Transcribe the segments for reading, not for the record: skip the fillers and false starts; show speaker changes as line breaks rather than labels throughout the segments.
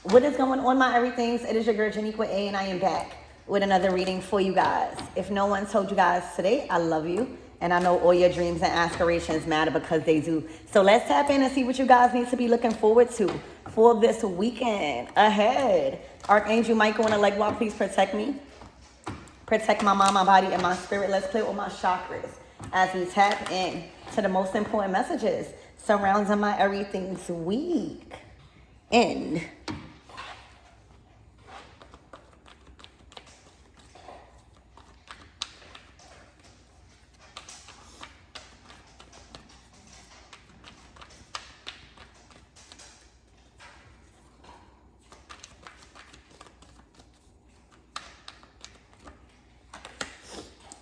What is going on, my everythings? It is your girl, Janiqua A, and I am back with another reading for you guys. If no one told you guys today, I love you. And I know all your dreams and aspirations matter because they do. So let's tap in and see what you guys need to be looking forward to for this weekend ahead. Archangel Michael and the leg walk, please protect me. Protect my mind, my body, and my spirit. Let's play with my chakras as we tap in to the most important messages surrounding my everything's week. End.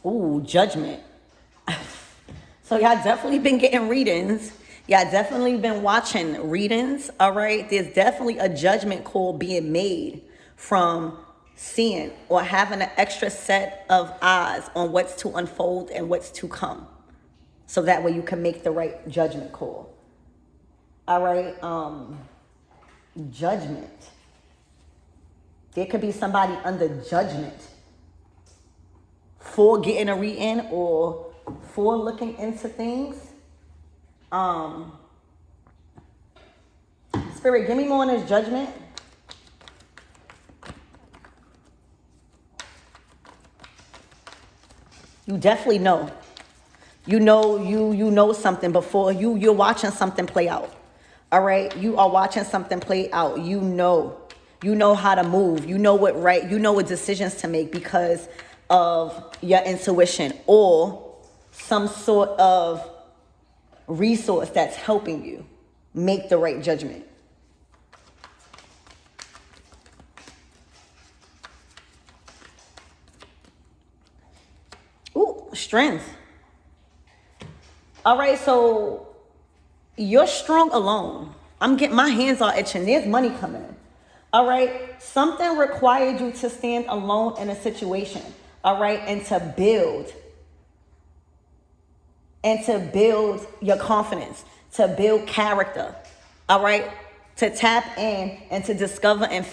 Ooh, judgment. So y'all definitely been getting readings. Y'all definitely been watching readings, all right? There's definitely a judgment call being made from seeing or having an extra set of eyes on what's to unfold and what's to come. So that way you can make the right judgment call. All right, judgment. There could be somebody under judgment for getting a reading or for looking into things. Spirit, give me more on this judgment. You definitely know. You know something before you're watching something play out. All right? You are watching something play out. You know how to move. You know what decisions to make because of your intuition or some sort of resource that's helping you make the right judgment. Ooh, strength. All right, so you're strong alone. My hands are itching. There's money coming. All right, something required you to stand alone in a situation. All right, and to build your confidence, to build character. All right, to tap in and to discover and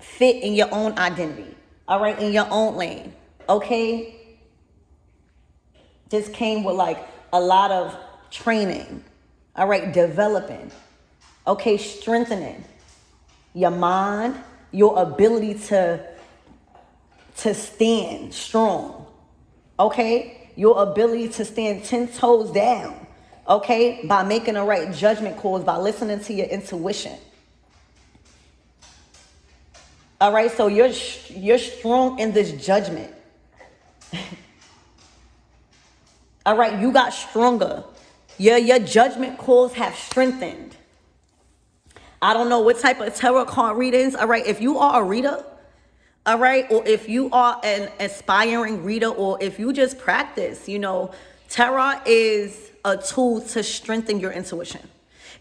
fit in your own identity. All right, in your own lane. Okay, this came with like a lot of training. All right, developing. Okay, strengthening your mind, your ability to stand strong, okay? Your ability to stand 10 toes down, okay? By making the right judgment calls, by listening to your intuition. All right, so you're strong in this judgment. All right, you got stronger. Your judgment calls have strengthened. I don't know what type of tarot card readings, all right? If you are a reader, all right, or if you are an aspiring reader, or if you just practice, tarot is a tool to strengthen your intuition.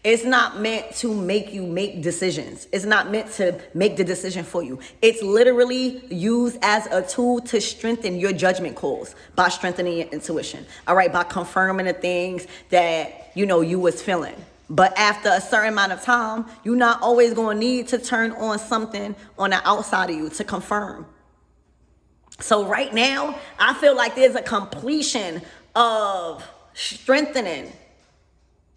It's not meant to make you make decisions. It's not meant to make the decision for you. It's literally used as a tool to strengthen your judgment calls by strengthening your intuition. All right, by confirming the things that, you was feeling. But after a certain amount of time, you're not always going to need to turn on something on the outside of you to confirm. So right now, I feel like there's a completion of strengthening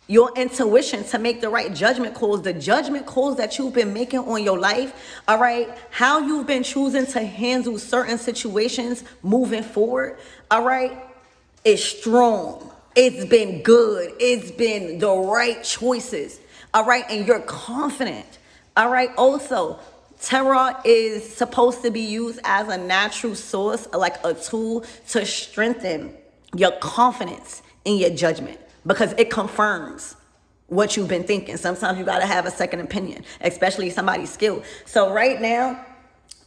your intuition to make the right judgment calls, the judgment calls that you've been making on your life, all right? How you've been choosing to handle certain situations moving forward, all right, is strong. It's been good. It's been the right choices, all right? And you're confident, all right? Also, tarot is supposed to be used as a natural source, like a tool to strengthen your confidence in your judgment because it confirms what you've been thinking. Sometimes you got to have a second opinion, especially somebody's skilled. So right now,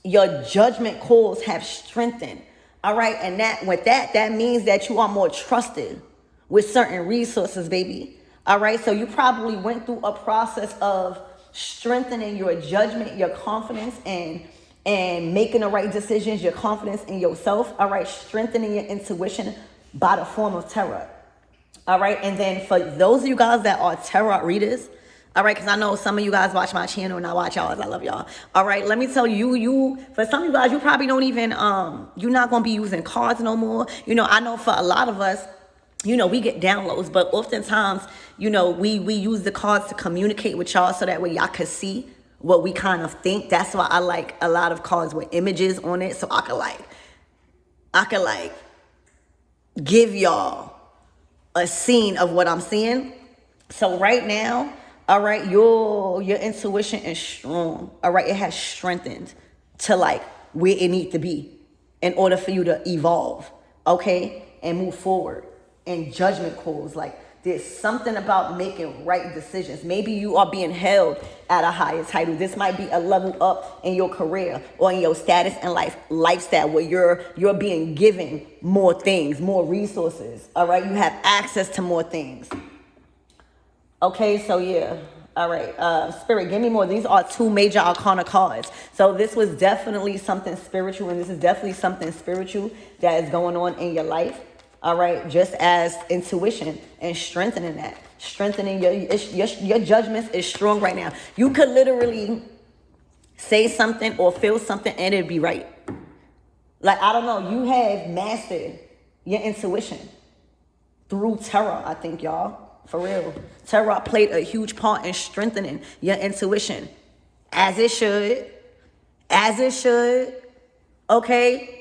your judgment calls have strengthened, all right? And that means that you are more trusted with certain resources, baby. All right, so you probably went through a process of strengthening your judgment, your confidence, and making the right decisions, your confidence in yourself. All right, strengthening your intuition by the form of tarot. All right, and then for those of you guys that are tarot readers, All right, because I know some of you guys watch my channel and I watch y'all. I love y'all. All right, let me tell you, for some of you guys, you probably don't even, you're not going to be using cards no more. You know, I know for a lot of us, you know, we get downloads, but oftentimes, you know, we use the cards to communicate with y'all so that way y'all can see what we kind of think. That's why I like a lot of cards with images on it, so I could like give y'all a scene of what I'm seeing. So right now, all right, your intuition is strong. All right, it has strengthened to like where it needs to be in order for you to evolve, okay, and move forward. And judgment calls, like there's something about making right decisions. Maybe you are being held at a higher title. This might be a level up in your career or in your status and lifestyle where you're being given more things, more resources. All right, you have access to more things. Okay, so yeah. All right, Spirit, give me more. These are 2 major arcana cards. So this was definitely something spiritual, and this is definitely something spiritual that is going on in your life. All right, just as intuition and strengthening that. Strengthening your judgments is strong right now. You could literally say something or feel something and it'd be right. Like, I don't know, you have mastered your intuition through tarot, I think, y'all. For real. Tarot played a huge part in strengthening your intuition. As it should. As it should. Okay?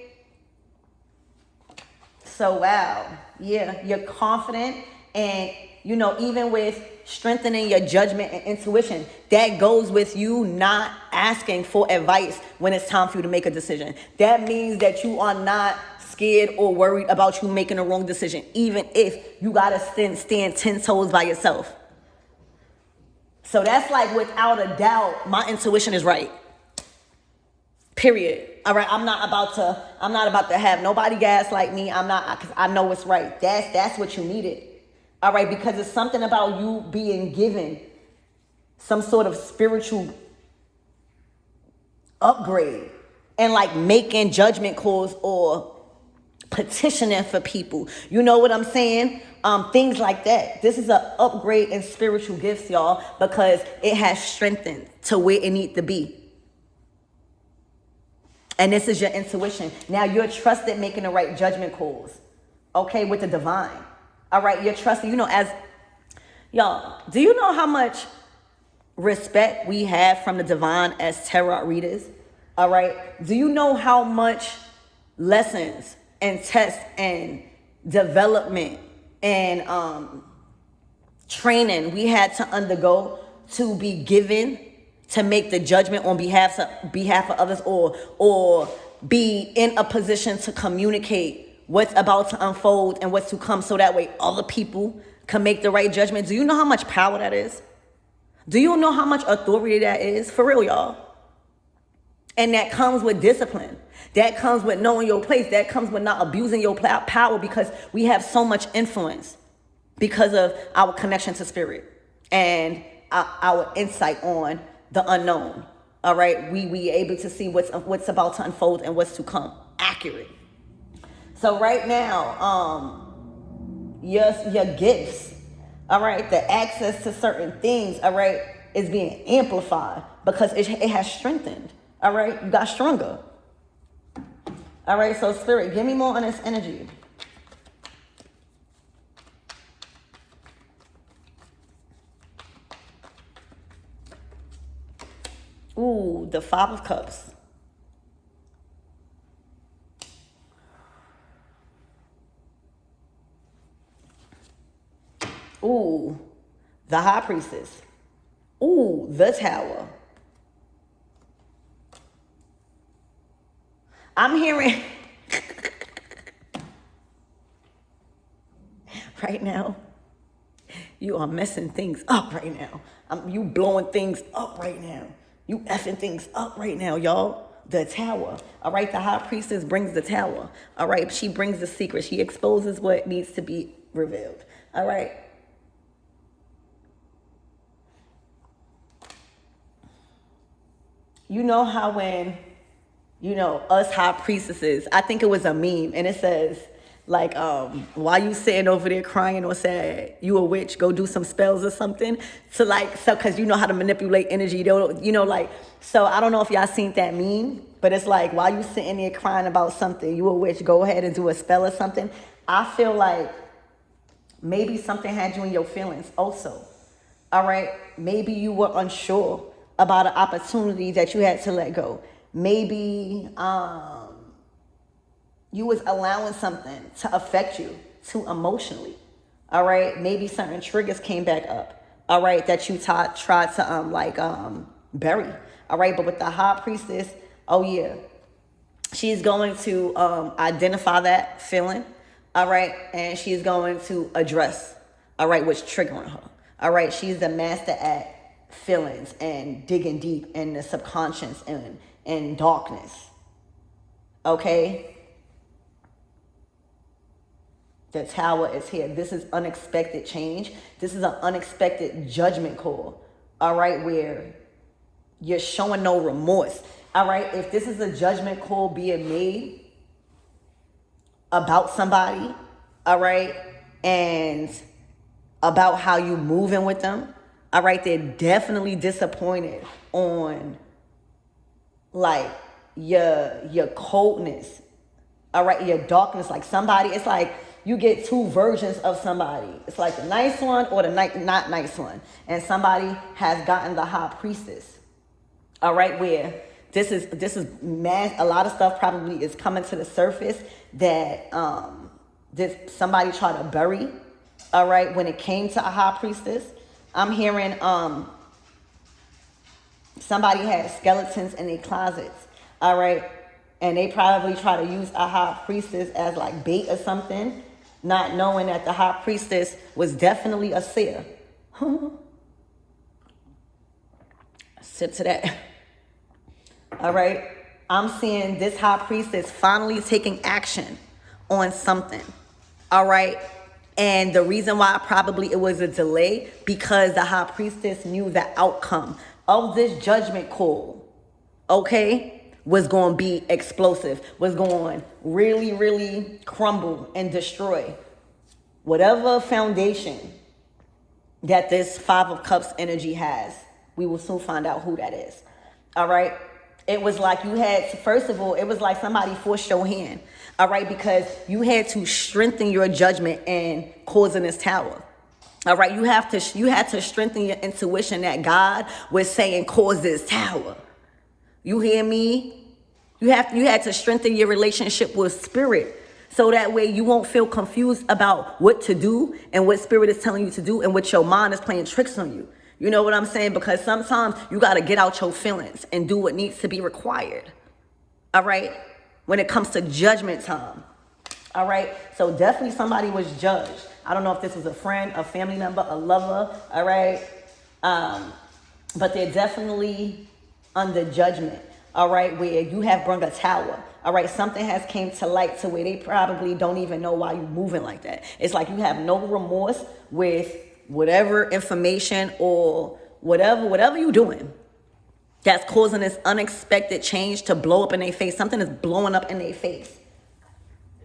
So, wow. Yeah, you're confident. And, you know, even with strengthening your judgment and intuition, that goes with you not asking for advice when it's time for you to make a decision. That means that you are not scared or worried about you making a wrong decision, even if you gotta stand 10 toes by yourself. So that's like, without a doubt, my intuition is right. Period. All right, I'm not about to have nobody gaslight me. I'm not, because I know it's right. That's what you needed. All right, because it's something about you being given some sort of spiritual upgrade and like making judgment calls or petitioning for people. You know what I'm saying? Things like that. This is an upgrade in spiritual gifts, y'all, because it has strengthened to where it needs to be. And this is your intuition. Now you're trusted making the right judgment calls, okay, with the divine. All right, you're trusted. You know, as y'all, do you know how much respect we have from the divine as tarot readers? All right, do you know how much lessons and tests and development and training we had to undergo to be given to make the judgment on behalf of others, or be in a position to communicate what's about to unfold and what's to come, so that way other people can make the right judgment? Do you know how much power that is? Do you know how much authority that is? For real, y'all. And that comes with discipline. That comes with knowing your place. That comes with not abusing your power, because we have so much influence because of our connection to spirit and our insight on the unknown. All right, we able to see what's about to unfold and what's to come. Accurate. So right now, your gifts, all right, the access to certain things, all right, is being amplified because it has strengthened. All right, you got stronger. All right, so Spirit, give me more on this energy. Ooh, the 5 of Cups. Ooh, the High Priestess. Ooh, the Tower. I'm hearing right now, you are messing things up right now. You blowing things up right now. You effing things up right now, y'all. The Tower. All right, the High Priestess brings the Tower. All right, she brings the secret. She exposes what needs to be revealed. All right. You know how when, you know, us high priestesses, I think it was a meme, and it says, Like, while you sitting over there crying or sad, you a witch, go do some spells or something. So like, so, cause you know how to manipulate energy. Like, so I don't know if y'all seen that meme, but it's like, while you sitting there crying about something, you a witch, go ahead and do a spell or something. I feel like maybe something had you in your feelings also. All right. Maybe you were unsure about an opportunity that you had to let go. Maybe, you was allowing something to affect you too emotionally. All right. Maybe certain triggers came back up. All right. That you tried to bury. All right. But with the high priestess, oh yeah, she's going to identify that feeling. All right. And she's going to address, all right, what's triggering her. All right. She's the master at feelings and digging deep in the subconscious and darkness. Okay. The Tower is here. This is unexpected change. This is an unexpected judgment call. All right, where you're showing no remorse. All right, if this is a judgment call being made about somebody, all right, and about how you moving with them, all right, they're definitely disappointed on like your coldness, all right, your darkness. Like somebody, it's like you get two versions of somebody. It's like the nice one or the not nice one. And somebody has gotten the high priestess. All right, where this is mass. A lot of stuff probably is coming to the surface that this somebody tried to bury. All right, when it came to a high priestess, I'm hearing somebody had skeletons in their closets. All right, and they probably try to use a high priestess as like bait or something, not knowing that the high priestess was definitely a seer. Sip to that. All right. I'm seeing this high priestess finally taking action on something. All right. And the reason why probably it was a delay, because the high priestess knew the outcome of this judgment call, okay, was going to be explosive, was going to really, really crumble and destroy whatever foundation that this Five of Cups energy has. We will soon find out who that is. All right. It was like you had to, first of all, it was like somebody forced your hand. All right. Because you had to strengthen your judgment in causing this tower. All right. You had to strengthen your intuition that God was saying, cause this tower. You hear me? You had to strengthen your relationship with spirit. So that way you won't feel confused about what to do and what spirit is telling you to do and what your mind is playing tricks on you. You know what I'm saying? Because sometimes you got to get out your feelings and do what needs to be required. All right? When it comes to judgment time. All right? So definitely somebody was judged. I don't know if this was a friend, a family member, a lover. All right? But they're definitely under judgment. All right? Where you have brung a tower. All right? Something has came to light to where they probably don't even know why you're moving like that. It's like you have no remorse with whatever information or whatever you're doing that's causing this unexpected change to blow up in their face. Something is blowing up in their face.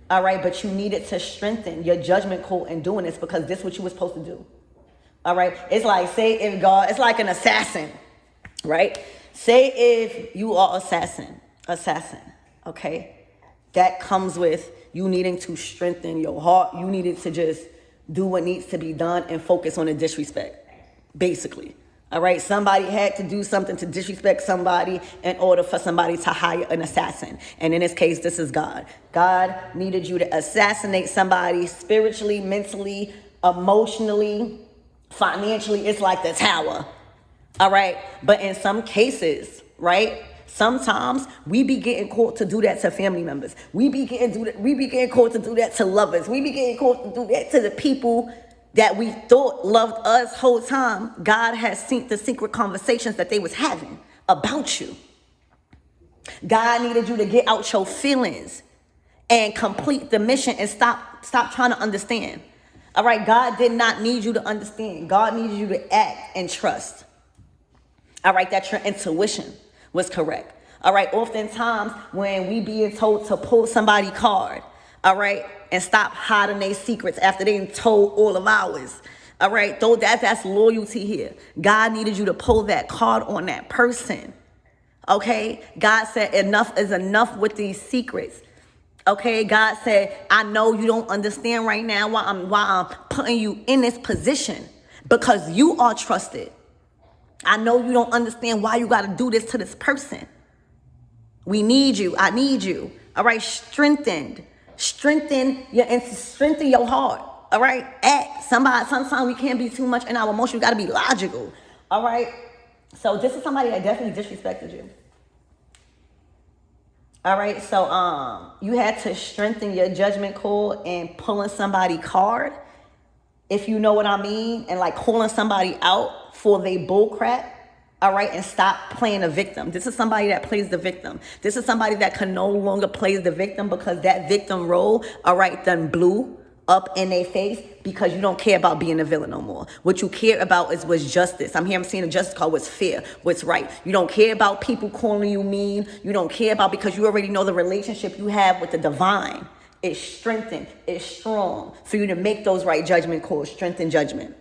All right, but you needed to strengthen your judgment call in doing this because this is what you were supposed to do. All right, it's like, say if God, it's like an assassin, right? Say if you are assassin, okay? That comes with you needing to strengthen your heart. You needed to just do what needs to be done and focus on the disrespect, basically. All right, somebody had to do something to disrespect somebody in order for somebody to hire an assassin. And in this case, this is God. God needed you to assassinate somebody spiritually, mentally, emotionally, financially. It's like the tower. All right, but in some cases, right, sometimes we be getting caught to do that to family members. We be getting caught to do that to lovers. We be getting caught to do that to the people that we thought loved us whole time. God has seen the secret conversations that they was having about you. God needed you to get out your feelings and complete the mission and stop trying to understand. All right, God did not need you to understand. God needed you to act and trust. All right, that your intuition was correct. All right, oftentimes when we being told to pull somebody's card, all right? And stop hiding their secrets after they told all of ours. All right, though that's loyalty here. God needed you to pull that card on that person. Okay, God said enough is enough with these secrets. Okay, God said, I know you don't understand right now why I'm putting you in this position, because you are trusted. I know you don't understand why you got to do this to this person. We need you. I need you. All right, strengthen your heart. All right, act. Sometimes we can't be too much in our emotions. We got to be logical. All right. So this is somebody that definitely disrespected you. All right. So you had to strengthen your judgment call and pulling somebody card, if you know what I mean, and like calling somebody out for they bull crap. All right, and stop playing a victim. This is somebody that plays the victim. This is somebody that can no longer play the victim, because that victim role, all right, done blew up in their face, because you don't care about being a villain no more. What you care about is what's justice. I'm seeing a justice card, what's fair, what's right. You don't care about people calling you mean. You don't care about, because you already know the relationship you have with the divine is strengthened, is strong for you to make those right judgment calls, strengthen judgment,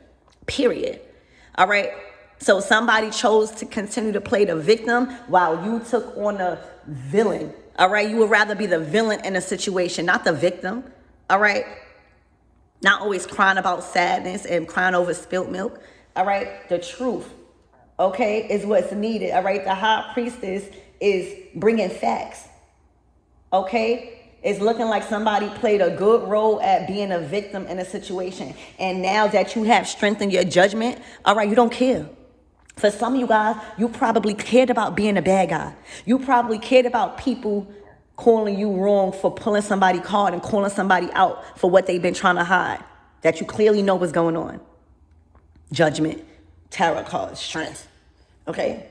period. All right. So somebody chose to continue to play the victim while you took on the villain. All right. You would rather be the villain in a situation, not the victim. All right. Not always crying about sadness and crying over spilt milk. All right. The truth, okay, is what's needed. All right. The high priestess is bringing facts. Okay. It's looking like somebody played a good role at being a victim in a situation. And now that you have strengthened your judgment, all right, you don't care. For some of you guys, you probably cared about being a bad guy. You probably cared about people calling you wrong for pulling somebody card and calling somebody out for what they've been trying to hide, that you clearly know what's going on. Judgment, tarot cards, strength, okay?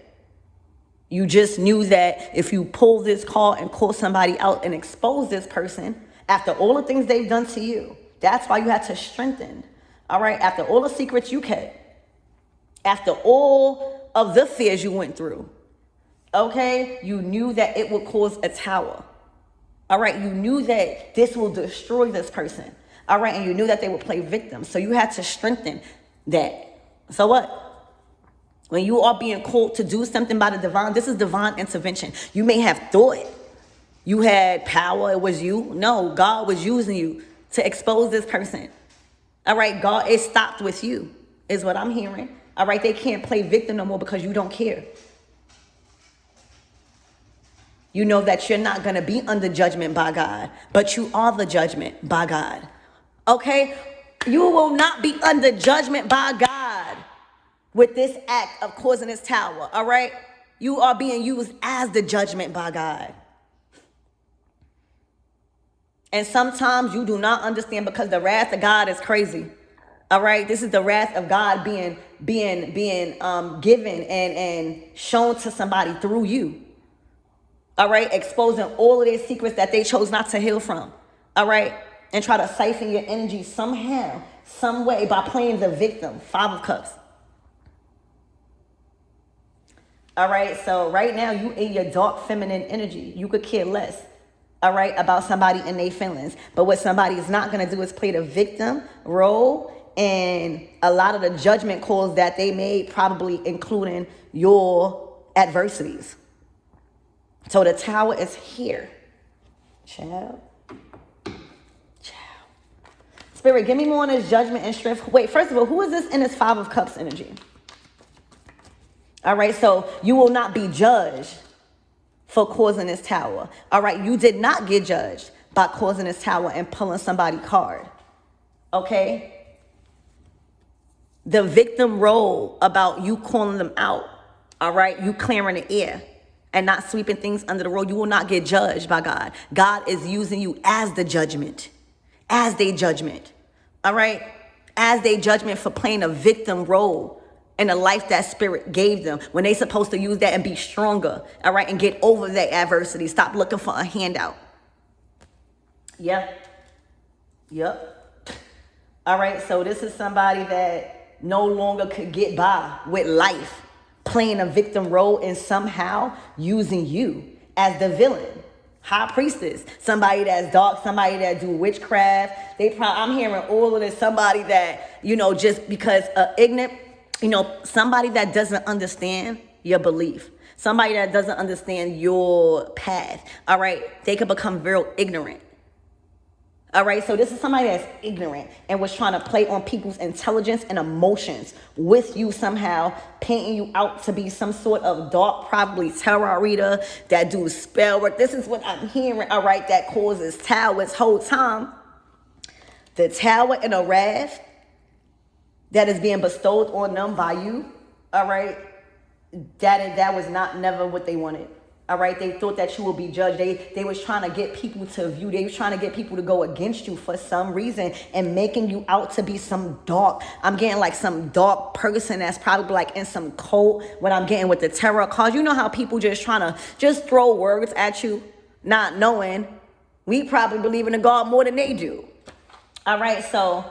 You just knew that if you pull this card and call somebody out and expose this person after all the things they've done to you, that's why you had to strengthen, all right? After all the secrets you kept, after all of the fears you went through, okay, you knew that it would cause a tower. All right, you knew that this will destroy this person. All right, and you knew that they would play victim. So you had to strengthen that. So what? When you are being called to do something by the divine, this is divine intervention. You may have thought you had power, it was you. No, God was using you to expose this person. All right, God, it stopped with you, is what I'm hearing. All right, they can't play victim no more because you don't care. You know that you're not going to be under judgment by God, but you are the judgment by God. Okay? You will not be under judgment by God with this act of causing this tower. All right? You are being used as the judgment by God. And sometimes you do not understand, because the wrath of God is crazy. All right? This is the wrath of God being given and shown to somebody through you. All right, exposing all of their secrets that they chose not to heal from. All right, and try to siphon your energy somehow, some way, by playing the victim. 5 of Cups. All right, so right now you in your dark feminine energy. You could care less, all right, about somebody and their feelings. But what somebody is not going to do is play the victim role, and a lot of the judgment calls that they made, probably including your adversities. So the tower is here. Child. Spirit, give me more on this judgment and strength. Wait, first of all, who is this in this 5 of Cups energy? All right, so you will not be judged for causing this tower. All right, you did not get judged by causing this tower and pulling somebody card. Okay? The victim role about you calling them out. All right, you clearing the air and not sweeping things under the rug. You will not get judged by God. God is using you as the judgment, as their judgment, all right? As their judgment for playing a victim role in the life that spirit gave them, when they're supposed to use that and be stronger, all right, and get over that adversity. Stop looking for a handout. Yep. All right, so this is somebody that no longer could get by with life, playing a victim role and somehow using you as the villain. High priestess, somebody that's dark, somebody that do witchcraft. I'm hearing all of this. Somebody that, just because ignorant, somebody that doesn't understand your belief. Somebody that doesn't understand your path. All right. They could become real ignorant. All right, so this is somebody that's ignorant and was trying to play on people's intelligence and emotions with you somehow, painting you out to be some sort of dark, probably tarot reader that do spell work. This is what I'm hearing, all right, that causes towers whole time. The tower and a wrath that is being bestowed on them by you, all right, that was never what they wanted. All right, they thought that you would be judged. They was trying to get people to view. They was trying to get people to go against you for some reason and making you out to be some dark. I'm getting like some dark person that's probably like in some cult. What I'm getting with the tarot cards. You know how people just trying to just throw words at you, not knowing we probably believe in a God more than they do. All right, so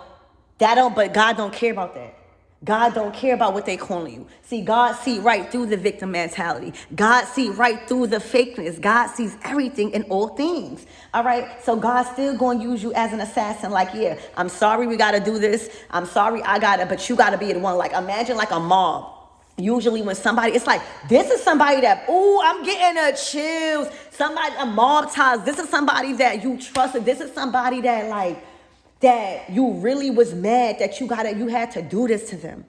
but God don't care about that. God don't care about what they calling you. See, God see right through the victim mentality. God see right through the fakeness. God sees everything in all things. All right. So God's still going to use you as an assassin. Like, yeah, I'm sorry we got to do this. I'm sorry but you got to be the one. Like, imagine like a mob. Usually when somebody, it's like, this is somebody that, I'm getting a chills. Somebody, a mob ties. This is somebody that you trusted. This is somebody that that you really was mad that you had to do this to them.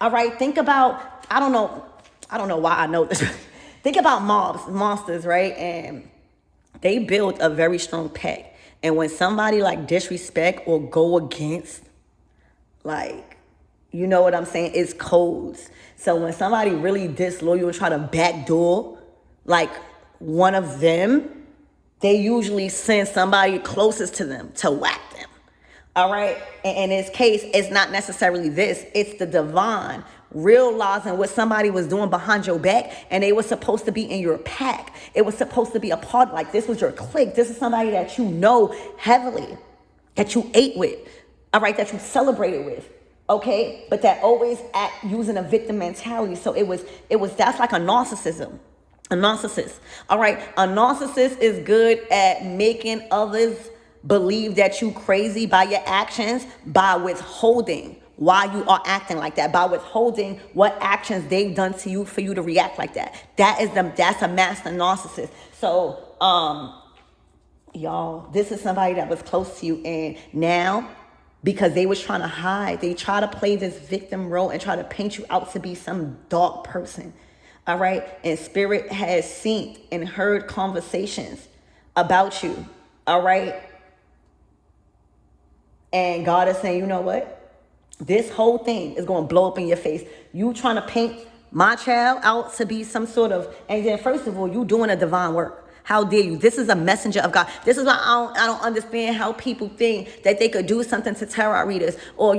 All right, think about, I don't know why I know this. Think about monsters, right? And they build a very strong pack. And when somebody like disrespect or go against, you know what I'm saying? It's codes. So when somebody really disloyal and try to backdoor, one of them, they usually send somebody closest to them to whack them. All right. And in this case, it's not necessarily this. It's the divine realizing what somebody was doing behind your back, and they were supposed to be in your pack. It was supposed to be a part, this was your clique. This is somebody that you know heavily, that you ate with, all right, that you celebrated with. Okay. But that always act using a victim mentality. So that's like a narcissism. A narcissist. All right. A narcissist is good at making others believe that you crazy by your actions, by withholding why you are acting like that, by withholding what actions they've done to you for you to react like that. That's a master narcissist. So, y'all, this is somebody that was close to you, and now, because they was trying to hide, they try to play this victim role and try to paint you out to be some dark person. All right. And spirit has seen and heard conversations about you. All right. And God is saying, you know what? This whole thing is going to blow up in your face. You trying to paint my child out to be some sort of, and then first of all, you doing a divine work. How dare you? This is a messenger of God. This is why I don't understand how people think that they could do something to tarot readers or,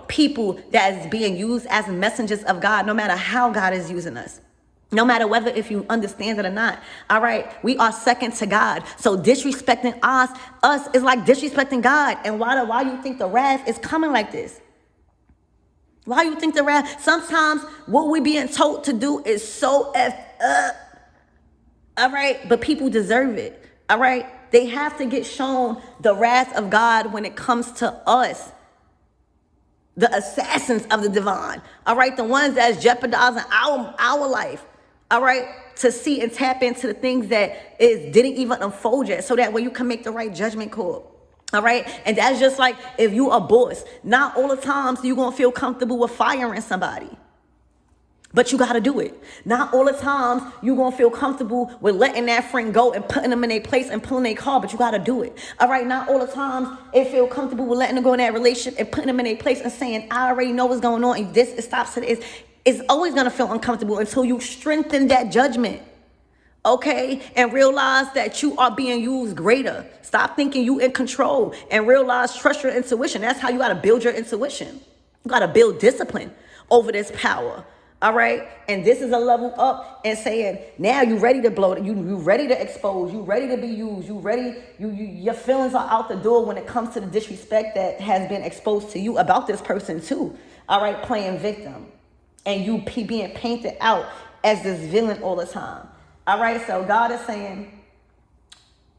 people that is being used as messengers of God, no matter how God is using us. No matter whether if you understand it or not. All right. We are second to God. So disrespecting us is like disrespecting God. And why you think the wrath is coming like this? Why you think the wrath? Sometimes what we being told to do is so effed up. All right. But people deserve it. All right. They have to get shown the wrath of God when it comes to us. The assassins of the divine. All right. The ones that's jeopardizing our life. All right, to see and tap into the things that didn't even unfold yet, so that way you can make the right judgment call. All right, and that's just like if you a boss. Not all the times you gonna feel comfortable with firing somebody, but you gotta do it. Not all the times you gonna feel comfortable with letting that friend go and putting them in their place and pulling their car, but you gotta do it. All right, not all the times it feel comfortable with letting them go in that relationship and putting them in their place and saying, I already know what's going on, and it stops to this. It's always going to feel uncomfortable until you strengthen that judgment, okay? And realize that you are being used greater. Stop thinking you in control and realize, trust your intuition. That's how you got to build your intuition. You got to build discipline over this power, all right? And this is a level up and saying, now you ready to blow it. You ready to expose. You ready to be used. You ready. Your feelings are out the door when it comes to the disrespect that has been exposed to you about this person too, all right? Playing victim. And you being painted out as this villain all the time. All right, so God is saying,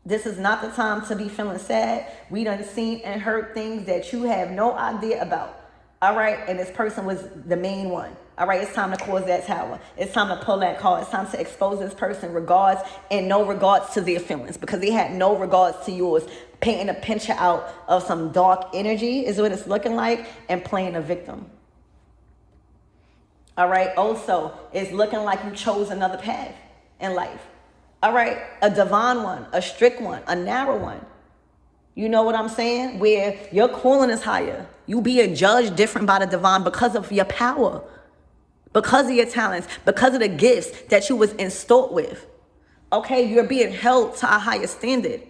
This is not the time to be feeling sad. We done seen and heard things that you have no idea about. All right, and this person was the main one. All right, it's time to cause that tower. It's time to pull that card. It's time to expose this person regards and no regards to their feelings, because they had no regards to yours. Painting a picture out of some dark energy is what it's looking like, and playing a victim. All right, also, it's looking like you chose another path in life. All right, a divine one, a strict one, a narrow one. You know what I'm saying? Where your calling is higher. You being judged different by the divine because of your power, because of your talents, because of the gifts that you was installed with. Okay, you're being held to a higher standard.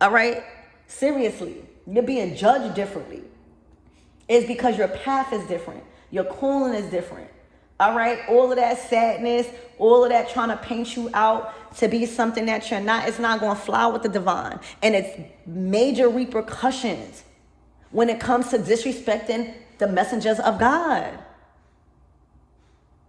All right, seriously, you're being judged differently. It's because your path is different. Your calling is different. All right, all of that sadness, all of that trying to paint you out to be something that you're not, it's not going to fly with the divine. And it's major repercussions when it comes to disrespecting the messengers of God.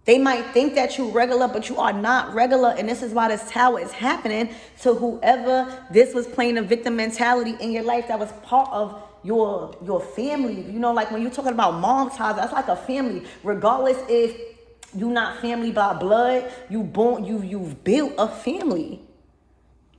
They might think that you're regular, but you are not regular. And this is why this tower is happening to whoever this was playing a victim mentality in your life that was part of your family. You know, like when you're talking about mom ties, that's like a family. Regardless if you're not family by blood, you've built a family.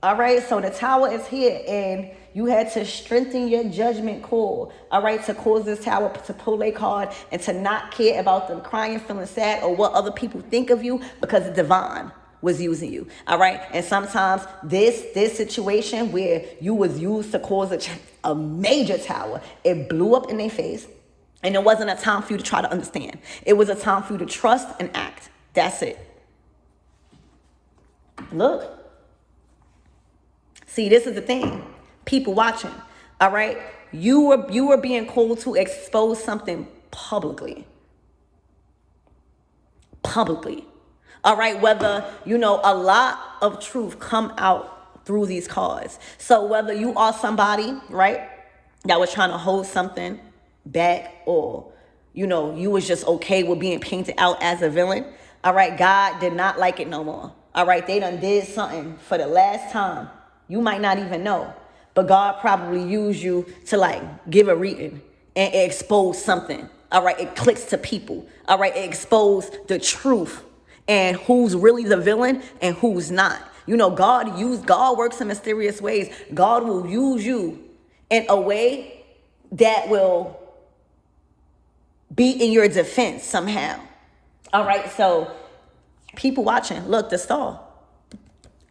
All right, so the tower is here, and you had to strengthen your judgment call, all right, to cause this tower to pull a card and to not care about them crying, feeling sad, or what other people think of you, because the divine was using you, all right? And sometimes this situation where you was used to cause a major tower, it blew up in their face. And it wasn't a time for you to try to understand. It was a time for you to trust and act. That's it. Look. See, this is the thing. People watching, all right? You were being called to expose something publicly. Publicly. All right? Whether, a lot of truth come out through these cards. So whether you are somebody, right, that was trying to hold something back, or you was just okay with being painted out as a villain, all right, God did not like it no more. All right, they done did something for the last time. You might not even know, but God probably used you to give a reading and expose something. All right, it clicks to people. All right, it exposed the truth and who's really the villain and who's not. God works in mysterious ways. God will use you in a way that will be in your defense somehow. All right, so people watching, look, the star.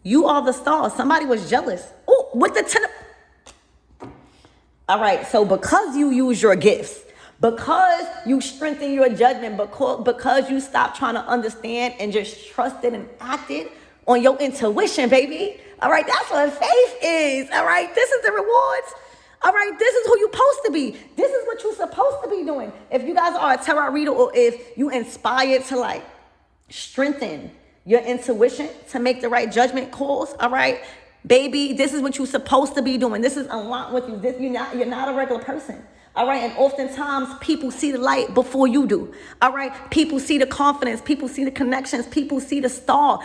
You are the star. Somebody was jealous. Oh, with the 10. All right, so because you use your gifts, because you strengthen your judgment, because you stop trying to understand and just trusted and acted on your intuition, baby. All right, that's what faith is. All right, this is the rewards. All right, this is who you're supposed to be. This is what you're supposed to be doing. If you guys are a tarot reader, or if you inspired to strengthen your intuition to make the right judgment calls, all right, baby, this is what you're supposed to be doing. This is aligned with you. You're not a regular person. All right, and oftentimes people see the light before you do. All right, people see the confidence, people see the connections, people see the star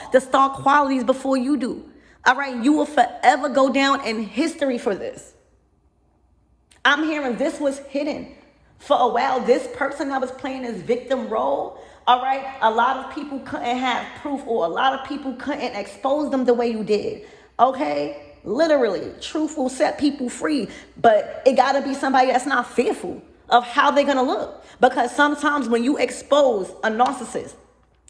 qualities before you do. All right, you will forever go down in history for this. I'm hearing this was hidden for a while. This person that was playing this victim role, all right, a lot of people couldn't have proof, or a lot of people couldn't expose them the way you did, okay? Literally, truth will set people free, but it got to be somebody that's not fearful of how they're going to look. Because sometimes when you expose a narcissist,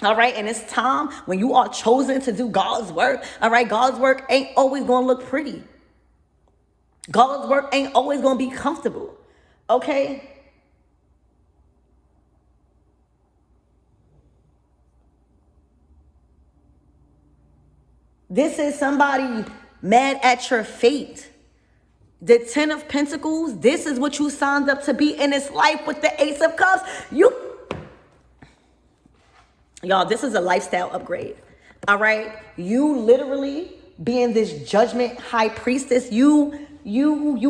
all right, and it's time when you are chosen to do God's work, all right, God's work ain't always going to look pretty. God's work ain't always going to be comfortable, okay? This is somebody mad at your fate. The 10 of Pentacles, this is what you signed up to be in this life with the Ace of Cups. Y'all, this is a lifestyle upgrade, all right? You literally being this judgment high priestess, you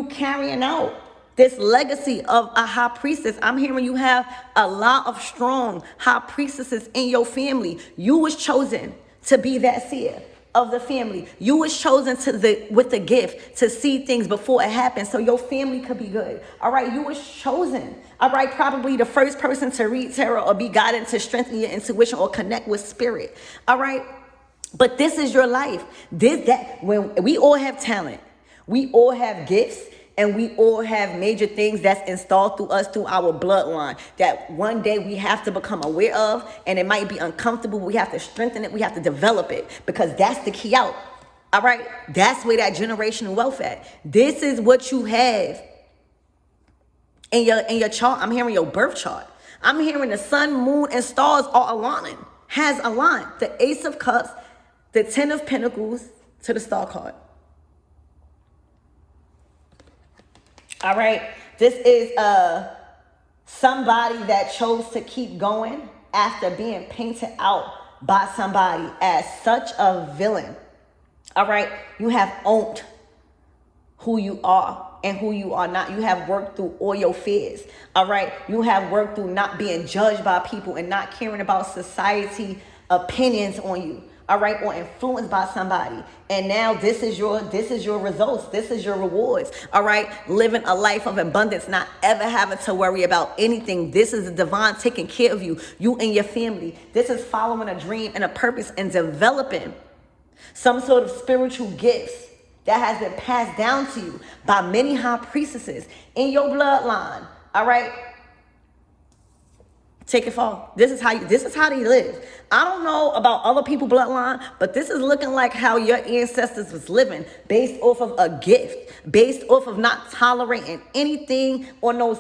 carrying out this legacy of a high priestess. I'm hearing you have a lot of strong high priestesses in your family. You was chosen to be that seer. of the family. You was chosen with the gift to see things before it happened so your family could be good. All right, you was chosen. All right, probably the first person to read tarot or be guided to strengthen your intuition or connect with spirit. All right, but this is your life. When we all have talent, we all have gifts, and we all have major things that's installed through us, through our bloodline, that one day we have to become aware of, and it might be uncomfortable. We have to strengthen it. We have to develop it, because that's the key out. All right? That's where that generational wealth at. This is what you have in your chart. I'm hearing your birth chart. I'm hearing the sun, moon, and stars are aligning, has aligned. The Ace of Cups, the Ten of Pentacles to the Star card. All right, this is somebody that chose to keep going after being painted out by somebody as such a villain. All right, you have owned who you are and who you are not. You have worked through all your fears. All right, you have worked through not being judged by people and not caring about society opinions on you. All right, or influenced by somebody. And now this is your results. This is your rewards. All right, living a life of abundance, not ever having to worry about anything. This is the divine taking care of you, you and your family. This is following a dream and a purpose and developing some sort of spiritual gifts that has been passed down to you by many high priestesses in your bloodline. All right. Take it fall. This is how they live. I don't know about other people's bloodline, but this is looking like how your ancestors was living, based off of a gift, based off of not tolerating anything on those,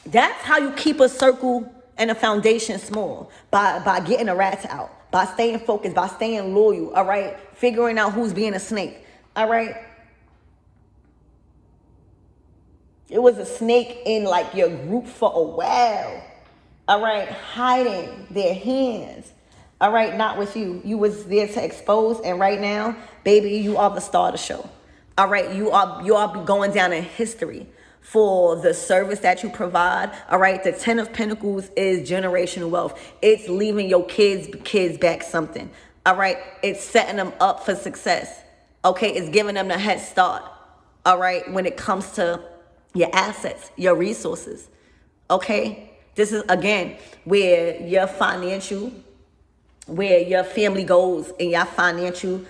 that's how you keep a circle and a foundation small, by getting the rats out, by staying focused, by staying loyal, all right? Figuring out who's being a snake, all right? It was a snake in like your group for a while. All right, hiding their hands. All right, not with you. You was there to expose, and right now, baby, you are the star of the show. All right, you are going down in history for the service that you provide. All right, the Ten of Pentacles is generational wealth. It's leaving your kids back something. All right, it's setting them up for success. Okay, it's giving them the head start. All right, when it comes to your assets, your resources. Okay, this is again where your family goes and your financial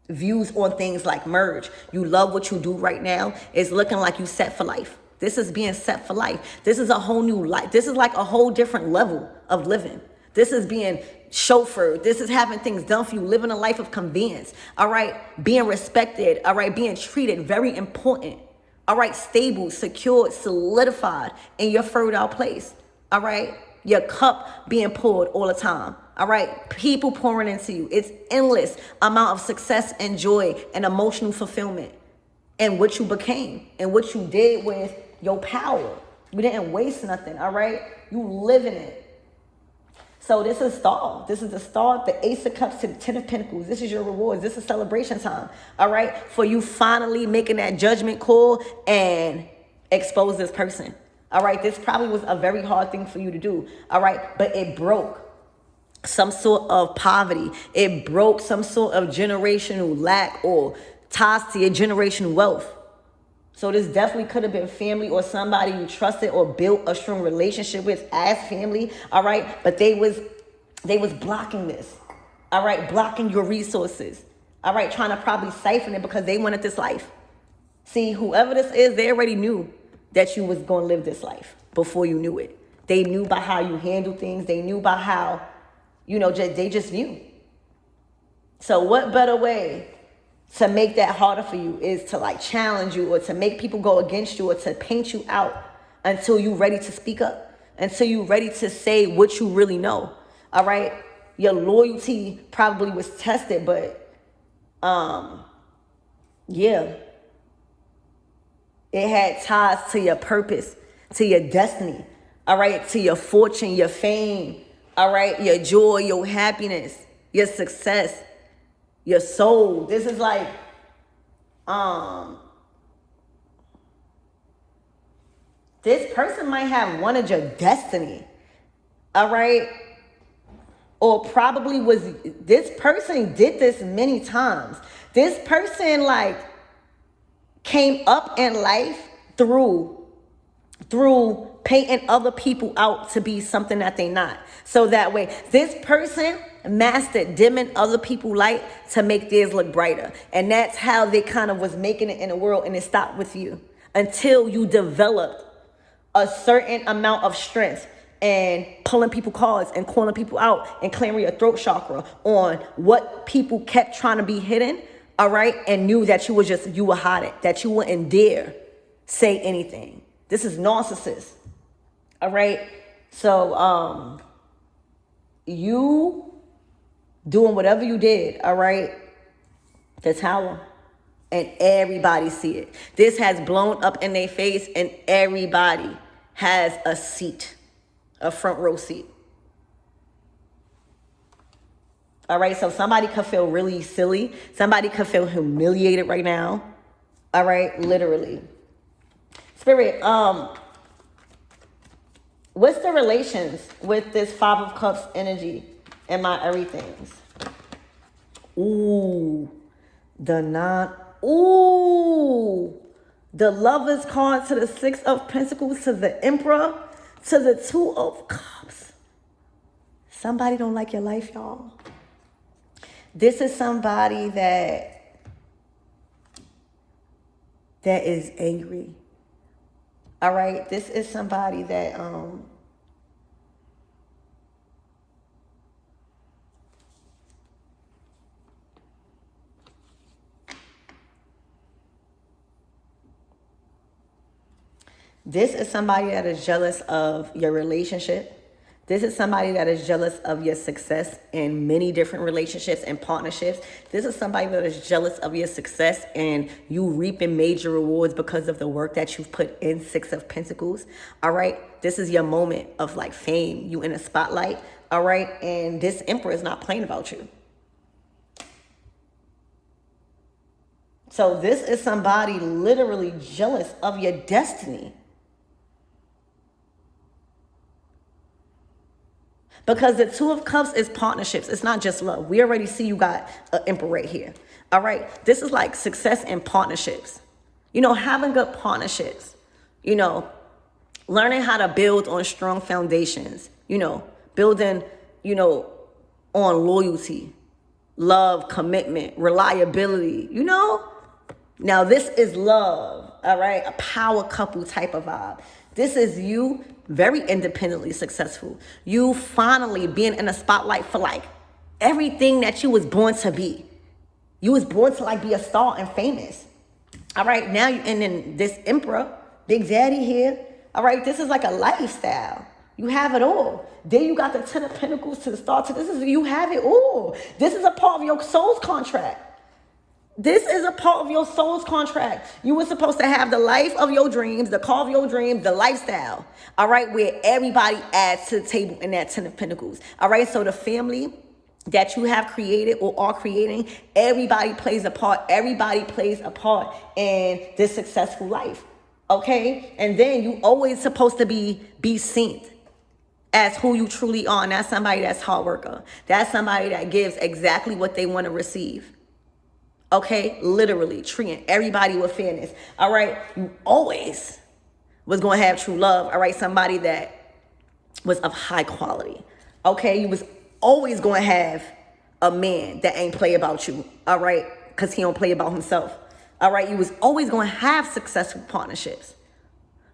views on things like merge. You love what you do right now. It's looking like you set for life. This is being set for life. This is a whole new life. This is like a whole different level of living. This is being chauffeured. This is having things done for you, living a life of convenience. All right, being respected. All right, being treated, very important. All right, stable, secured, solidified in your fertile place. All right, your cup being poured all the time. All right, people pouring into you. It's endless amount of success and joy and emotional fulfillment, and what you became and what you did with your power. You didn't waste nothing. All right, you live in it. So this is star. This is the star, the Ace of Cups to the Ten of Pentacles. This is your rewards. This is celebration time. All right, for you finally making that judgment call and expose this person. All right, this probably was a very hard thing for you to do. All right, but it broke some sort of poverty. It broke some sort of generational lack or ties to your generational wealth. So this definitely could have been family or somebody you trusted or built a strong relationship with as family. All right, but they was blocking this. All right, blocking your resources. All right, trying to probably siphon it because they wanted this life. See, whoever this is, they already knew that you was going to live this life before you knew it. They knew by how you handle things. They knew by how, they just knew. So what better way to make that harder for you is to like challenge you, or to make people go against you, or to paint you out until you're ready to speak up, until you're ready to say what you really know. All right, your loyalty probably was tested, but yeah, it had ties to your purpose, to your destiny. All right, to your fortune, your fame. All right, your joy, your happiness, your success, your soul. This is like, this person might have wanted your destiny. All right. or probably was, this person did this many times. This person like came up in life through painting other people out to be something that they not. So that way, this person mastered dimming other people's light to make theirs look brighter. And that's how they kind of was making it in the world, and it stopped with you until you developed a certain amount of strength and pulling people cards and calling people out and clearing your throat chakra on what people kept trying to be hidden, all right, and knew that you were hiding, that you wouldn't dare say anything. This is narcissist, all right? So you doing whatever you did, all right, the tower, and everybody see it. This has blown up in their face, and everybody has a seat, a front row seat. All right, so somebody could feel really silly. Somebody could feel humiliated right now. All right, literally. Spirit, what's the relations with this Five of Cups energy and my everythings? Ooh, the Lovers card to the Six of Pentacles to the Emperor to the Two of Cups. Somebody don't like your life, y'all. This is somebody that is angry. All right, this is somebody that this is somebody that is jealous of your relationship. This is somebody that is jealous of your success in many different relationships and partnerships. This is somebody that is jealous of your success and you reaping major rewards because of the work that you've put in. Six of Pentacles. All right. This is your moment of like fame. You in a spotlight. All right. And this Emperor is not playing about you. So this is somebody literally jealous of your destiny. Because the Two of Cups is partnerships. It's not just love. We already see you got an Emperor right here. All right. This is like success in partnerships. You know, having good partnerships. You know, learning how to build on strong foundations. You know, building, you know, on loyalty, love, commitment, reliability. You know. Now, this is love. All right. A power couple type of vibe. This is you very independently successful. You finally being in a spotlight for like everything that you was born to be. You was born to like be a star and famous. All right, now and then this Emperor, Big Daddy here. All right, this is like a lifestyle. You have it all. Then you got the Ten of Pentacles to the Star. You have it all. This is a part of your soul's contract. This is a part of your soul's contract. You were supposed to have the life of your dreams, the car of your dreams, the lifestyle. All right, where everybody adds to the table in that Ten of Pentacles. All right, so the family that you have created or are creating, everybody plays a part. Everybody plays a part in this successful life. Okay, and then you always supposed to be seen as who you truly are. And that's somebody that's hard worker. That's somebody that gives exactly what they want to receive. Okay, literally treating everybody with fairness. All right, you always was going to have true love. All right, somebody that was of high quality. Okay, you was always going to have a man that ain't play about you. All right, because he don't play about himself. All right, you was always going to have successful partnerships.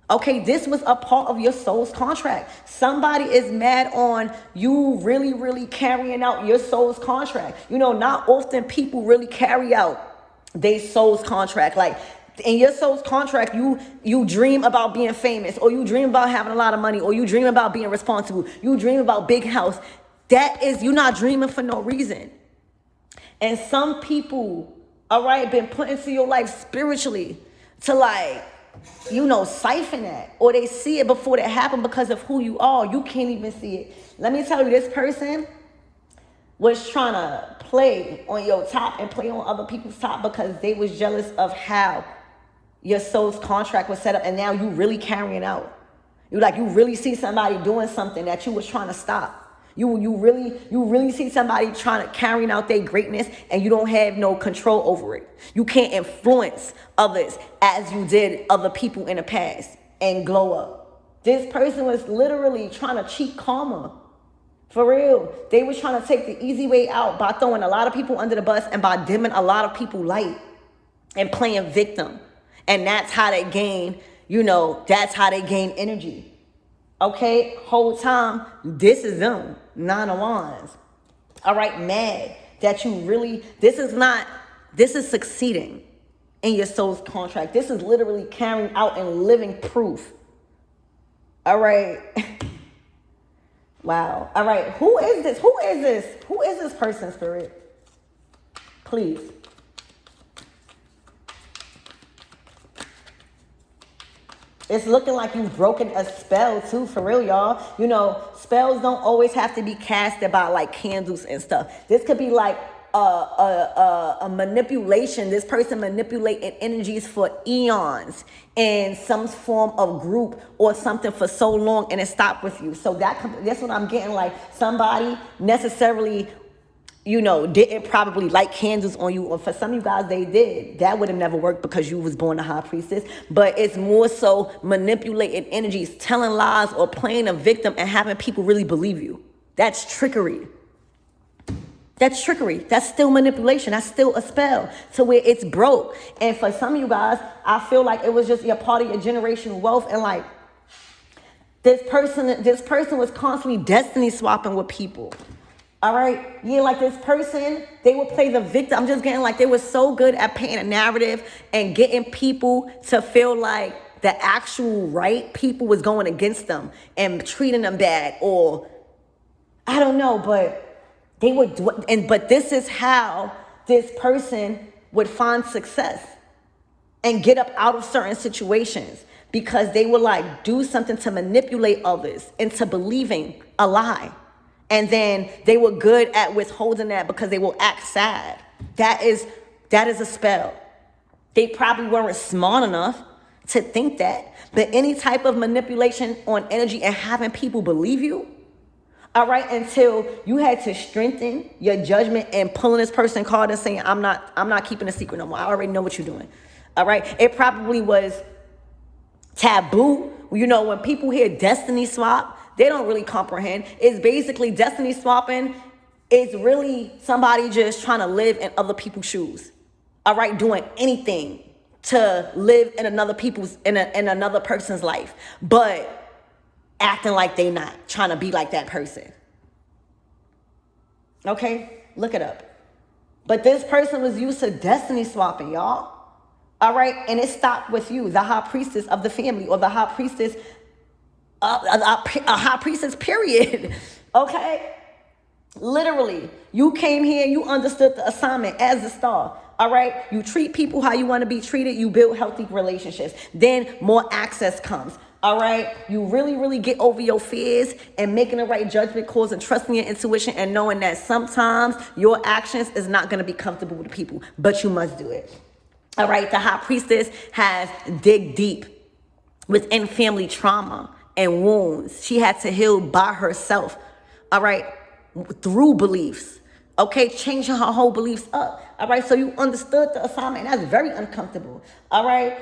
Okay, this was a part of your soul's contract. Somebody is mad on you really, really carrying out your soul's contract. You know, not often people really carry out their soul's contract. Like in your soul's contract, you dream about being famous, or you dream about having a lot of money, or you dream about being responsible. You dream about big house. That is, you're not dreaming for no reason. And some people, all right, been put into your life spiritually to like, you know, siphon that, or they see it before it happened because of who you are. You can't even see it. Let me tell you, this person was trying to play on your top and play on other people's top because they was jealous of how your soul's contract was set up, and now you really carrying out. You really see somebody doing something that you was trying to stop. You really see somebody trying to carrying out their greatness and you don't have no control over it. You can't influence others as you did other people in the past and glow up. This person was literally trying to cheat karma. For real. They was trying to take the easy way out by throwing a lot of people under the bus and by dimming a lot of people light and playing victim. And that's how they gain, that's how they gain energy. Okay, whole time, this is them, 9 of Wands. All right, mad that you really, this is succeeding in your soul's contract. This is literally carrying out and living proof. All right. Wow. All right, who is this? Who is this person, Spirit? Please. It's looking like you've broken a spell too, for real, y'all. Spells don't always have to be casted by like candles and stuff. This could be like a manipulation. This person manipulating energies for eons in some form of group or something for so long, and it stopped with you. So that's what I'm getting. Like somebody necessarily didn't probably light candles on you, or for some of you guys they did. That would have never worked because you was born a high priestess. But it's more so manipulating energies, telling lies or playing a victim and having people really believe you. That's trickery. That's trickery. That's still manipulation. That's still a spell to where it's broke. And for some of you guys, I feel like it was just your part of your generational wealth. And like this person was constantly destiny swapping with people. All right. Yeah, like this person, they would play the victim. I'm just getting like they were so good at painting a narrative and getting people to feel like the actual right people was going against them and treating them bad, or I don't know, but they would but this is how this person would find success and get up out of certain situations, because they would like do something to manipulate others into believing a lie. And then they were good at withholding that because they will act sad. That is a spell. They probably weren't smart enough to think that. But any type of manipulation on energy and having people believe you, all right, until you had to strengthen your judgment and pulling this person card and saying, I'm not keeping a secret no more. I already know what you're doing. All right. It probably was taboo. When people hear destiny swap, they don't really comprehend. It's basically destiny swapping is really somebody just trying to live in other people's shoes. All right, doing anything to live in another person's life, but acting like they not trying to be like that person. Okay, look it up. But this person was used to destiny swapping, y'all. All right, and it stopped with you, the high priestess of the family, or the high priestess. A high priestess, period. Okay? Literally, you came here and you understood the assignment as a star. All right? You treat people how you want to be treated. You build healthy relationships. Then more access comes. All right? You really, really get over your fears and making the right judgment calls and trusting your intuition and knowing that sometimes your actions is not going to be comfortable with people, but you must do it. All right? The high priestess has dig deep within family trauma and wounds. She had to heal by herself, all right, through beliefs, okay, changing her whole beliefs up, all right, so you understood the assignment, and that's very uncomfortable, all right,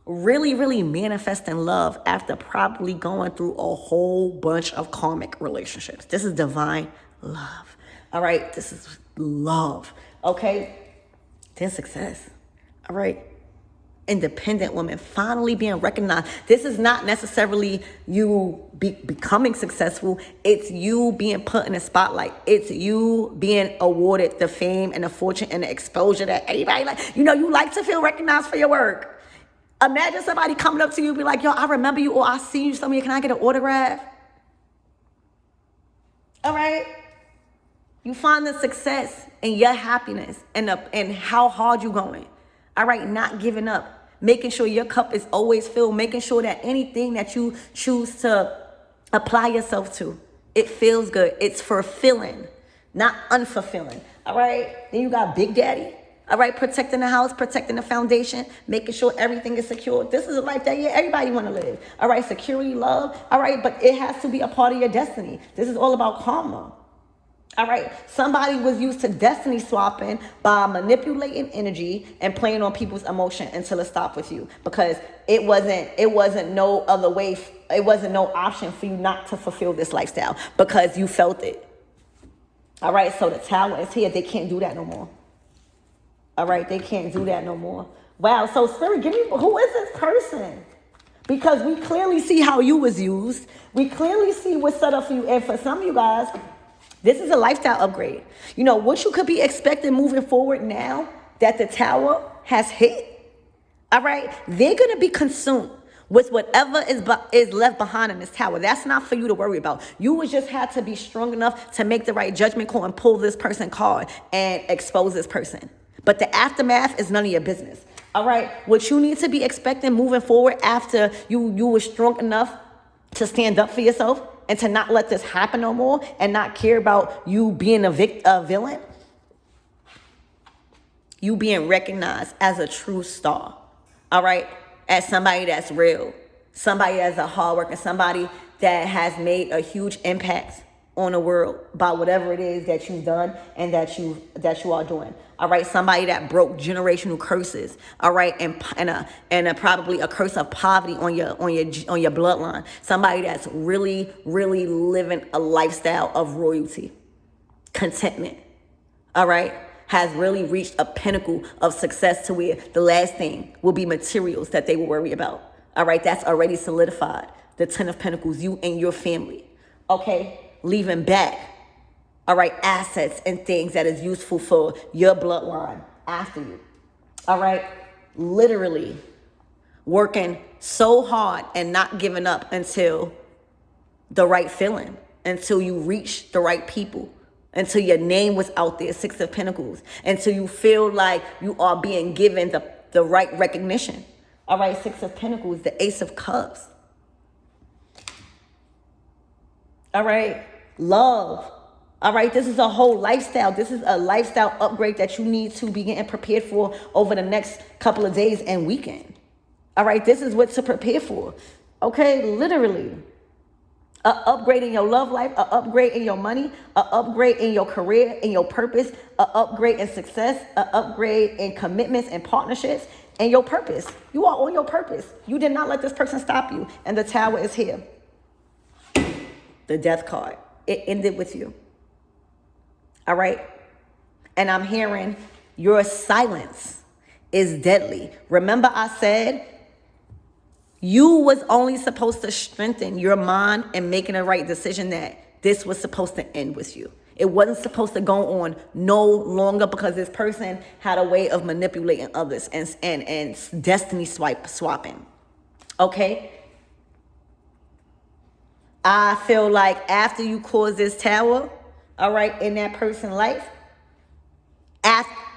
really, really manifesting love after probably going through a whole bunch of karmic relationships. This is divine love, all right, this is love, okay, then success, all right. Independent woman finally being recognized. This is not necessarily you becoming successful. It's you being put in the spotlight. It's you being awarded the fame and the fortune and the exposure that everybody like. You like to feel recognized for your work. Imagine somebody coming up to you and be like, yo, I remember you, or I see you somewhere. Can I get an autograph? All right. You find the success and your happiness and how hard you going. All right, not giving up. Making sure your cup is always filled. Making sure that anything that you choose to apply yourself to, it feels good. It's fulfilling, not unfulfilling. All right? Then you got Big Daddy. All right, protecting the house, protecting the foundation, making sure everything is secure. This is a life that, yeah, everybody want to live. All right, security, love. All right, but it has to be a part of your destiny. This is all about karma. All right, somebody was used to destiny swapping by manipulating energy and playing on people's emotion until it stopped with you, because it wasn't no other way. It wasn't no option for you not to fulfill this lifestyle because you felt it. All right, so the Tower is here. They can't do that no more. All right, they can't do that no more. Wow, so Spirit, give me, who is this person? Because we clearly see how you was used. We clearly see what's set up for you. And for some of you guys, this is a lifestyle upgrade. You know, what you could be expecting moving forward now that the Tower has hit, all right, they're going to be consumed with whatever is left behind in this Tower. That's not for you to worry about. You would just have to be strong enough to make the right judgment call and pull this person card and expose this person. But the aftermath is none of your business. All right, what you need to be expecting moving forward after you were strong enough to stand up for yourself and to not let this happen no more and not care about you being a villain, you being recognized as a true star, all right, as somebody that's real, somebody that's a hard worker, somebody that has made a huge impact on the world by whatever it is that you've done and that you are doing. All right, somebody that broke generational curses. All right, and probably a curse of poverty on your bloodline. Somebody that's really living a lifestyle of royalty, contentment. All right, has really reached a pinnacle of success to where the last thing will be materials that they will worry about. All right, that's already solidified. The 10 of Pentacles, you and your family. Okay, leaving back, all right, assets and things that is useful for your bloodline after you. All right, literally working so hard and not giving up until the right feeling, until you reach the right people, until your name was out there, 6 of Pentacles, until you feel like you are being given the right recognition. All right, 6 of Pentacles, the Ace of Cups. All right, love. All right, this is a whole lifestyle. This is a lifestyle upgrade that you need to be getting prepared for over the next couple of days and weekend. All right, this is what to prepare for. Okay, literally. An upgrade in your love life, an upgrade in your money, an upgrade in your career, in your purpose, an upgrade in success, an upgrade in commitments and partnerships, and your purpose. You are on your purpose. You did not let this person stop you. And the Tower is here. The Death card. It ended with you. All right. And I'm hearing your silence is deadly. Remember I said you was only supposed to strengthen your mind and making the right decision, that this was supposed to end with you. It wasn't supposed to go on no longer because this person had a way of manipulating others and destiny swapping. Okay. I feel like after you cause this Tower, all right, in that person's life,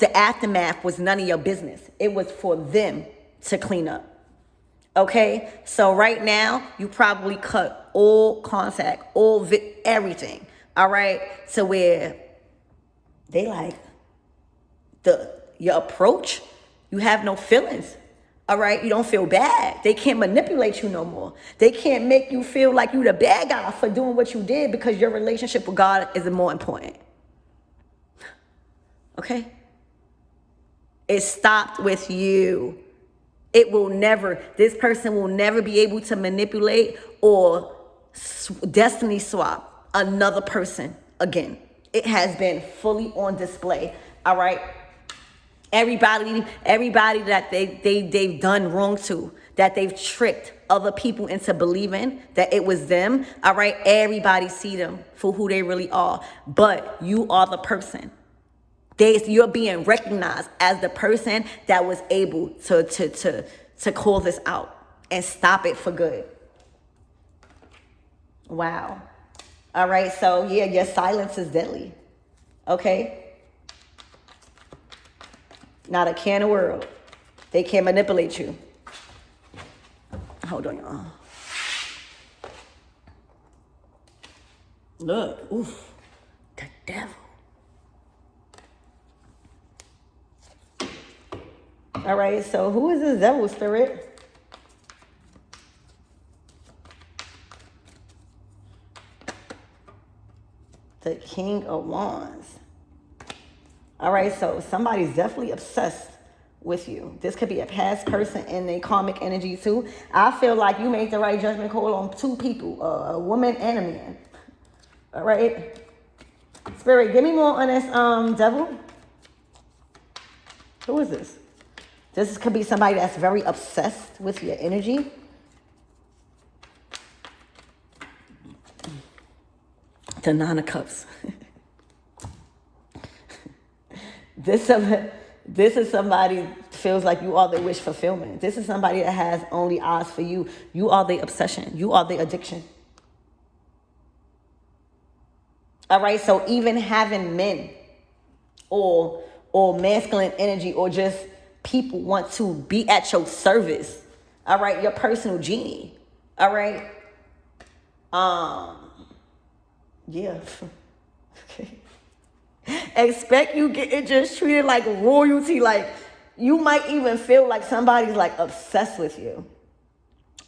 the aftermath was none of your business. It was for them to clean up. Okay, so right now you probably cut all contact, everything. All right, so where they like your approach, you have no feelings. All right, you don't feel bad. They can't manipulate you no more. They can't make you feel like you the bad guy for doing what you did, because your relationship with God is more important. Okay? It stopped with you. It will never, this person will never be able to manipulate or destiny swap another person again. It has been fully on display. All right? Everybody that they've done wrong to, that they've tricked other people into believing that it was them. All right, everybody see them for who they really are, but you are the person. You're being recognized as the person that was able to call this out and stop it for good. Wow. All right, so yeah, your silence is deadly. Okay. Not a care in the world. They can't manipulate you. Hold on, y'all. Look, oof, the devil. All right, so who is this devil spirit? The King of Wands. All right, so somebody's definitely obsessed with you. This could be a past person in a karmic energy too. I feel like you made the right judgment call on two people, a woman and a man. All right. Spirit, give me more on this devil. Who is this? This could be somebody that's very obsessed with your energy. The Nine of Cups. This is somebody feels like you are their wish fulfillment. This is somebody that has only eyes for you. You are the obsession. You are the addiction. All right, so even having men or masculine energy or just people want to be at your service. All right, your personal genie. All right. Yeah. Okay. Expect you getting just treated like royalty. Like you might even feel like somebody's like obsessed with you.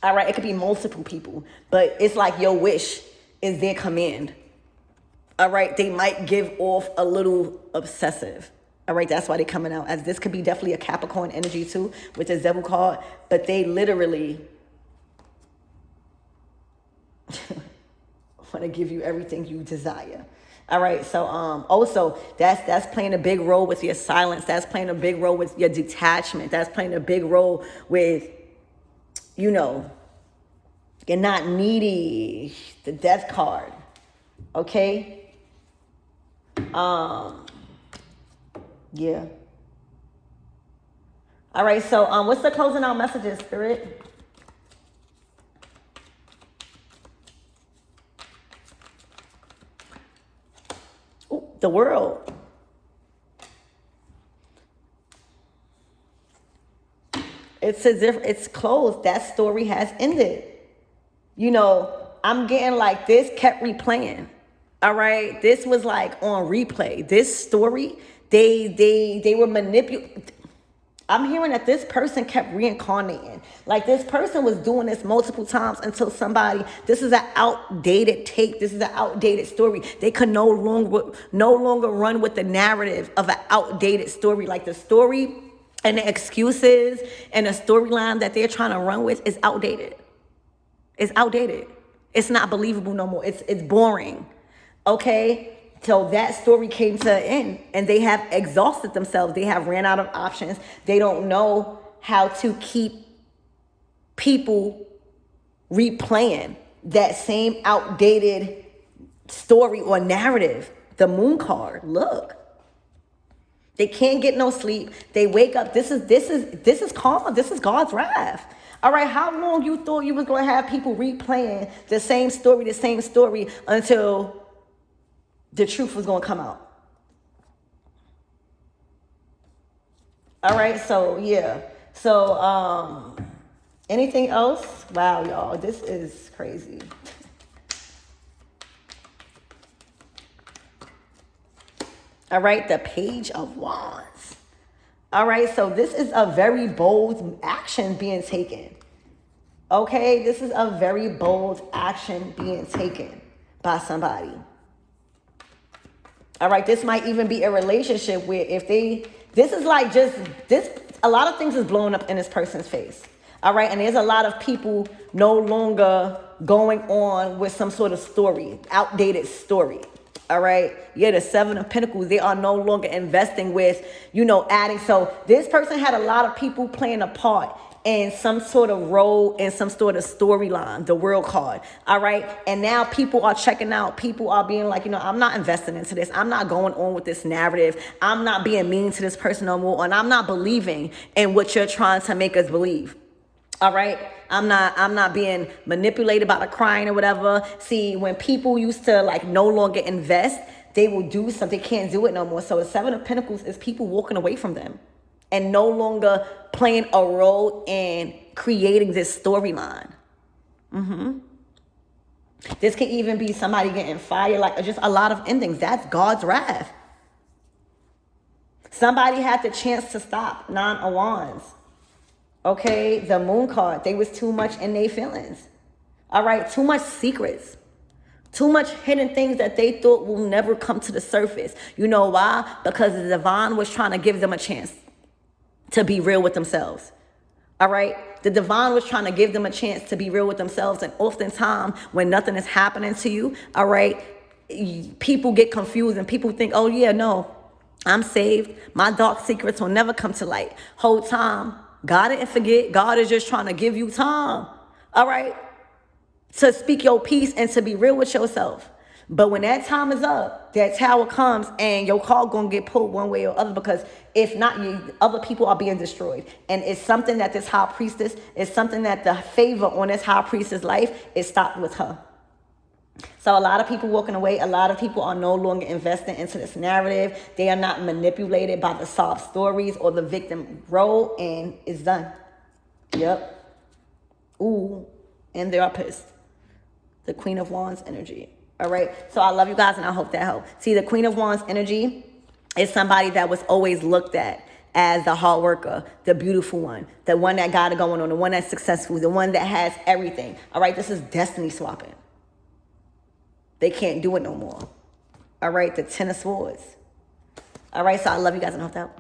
All right, it could be multiple people, but it's like your wish is their command. All right, they might give off a little obsessive. All right, that's why they're coming out. As this could be definitely a Capricorn energy too, with this devil card, but they literally want to give you everything you desire. All right, so also that's playing a big role with your silence. That's playing a big role with your detachment. That's playing a big role with, you know, you're not needy. The Death card, okay? Yeah. All right, so what's the closing out messages, Spirit? Ooh, the World. It's as if it's closed. That story has ended. You know, I'm getting like this kept replaying. All right, this was like on replay. This story, they were manipulating. I'm hearing that this person kept reincarnating. Like this person was doing this multiple times until somebody, this is an outdated take. This is an outdated story. They could no longer run with the narrative of an outdated story. Like the story and the excuses and the storyline that they're trying to run with is outdated. It's outdated. It's not believable no more. It's boring. Okay? So that story came to an end and they have exhausted themselves. They have ran out of options. They don't know how to keep people replaying that same outdated story or narrative. The Moon card, look. They can't get no sleep. They wake up. This is karma. This is God's wrath. All right, how long you thought you was going to have people replaying the same story until the truth was going to come out? All right, so yeah. So anything else? Wow, y'all, this is crazy. All right, the Page of Wands. All right, so this is a very bold action being taken. Okay, this is a very bold action being taken by somebody. All right, this might even be a relationship where this is like just this, a lot of things is blowing up in this person's face. All right, and there's a lot of people no longer going on with some sort of story, outdated story. All right. Yeah, the Seven of Pentacles, they are no longer investing with, adding. So this person had a lot of people playing a part in some sort of role, in some sort of storyline, the World card. All right. And now people are checking out. People are being like, I'm not investing into this. I'm not going on with this narrative. I'm not being mean to this person no more. And I'm not believing in what you're trying to make us believe. All right. I'm not being manipulated by the crying or whatever. See, when people used to no longer invest, they will do something. They can't do it no more. So the Seven of Pentacles is people walking away from them and no longer playing a role in creating this storyline. This could even be somebody getting fired, just a lot of endings. That's God's wrath. Somebody had the chance to stop. Nine of Wands. Okay, the Moon card. They was too much in their feelings. All right, too much secrets. Too much hidden things that they thought will never come to the surface. You know why? Because the divine was trying to give them a chance to be real with themselves. All right? The divine was trying to give them a chance to be real with themselves. And oftentimes, when nothing is happening to you, all right, people get confused and people think, oh, yeah, no, I'm saved. My dark secrets will never come to light. Whole time, God didn't forget. God is just trying to give you time. All right? To speak your piece and to be real with yourself. But when that time is up, that tower comes and your call gonna get pulled one way or other, because if not, other people are being destroyed. And it's something that this high priestess, is something that the favor on this high priestess life is stopped with her. So a lot of people walking away, a lot of people are no longer investing into this narrative. They are not manipulated by the sob stories or the victim role, and it's done. Yep. Ooh, and they are pissed. The Queen of Wands energy. All right. So I love you guys and I hope that helped. See, the Queen of Wands energy is somebody that was always looked at as the hard worker, the beautiful one, the one that got it going on, the one that's successful, the one that has everything. All right. This is destiny swapping. They can't do it no more. All right. The Ten of Swords. All right. So I love you guys and I hope that helped.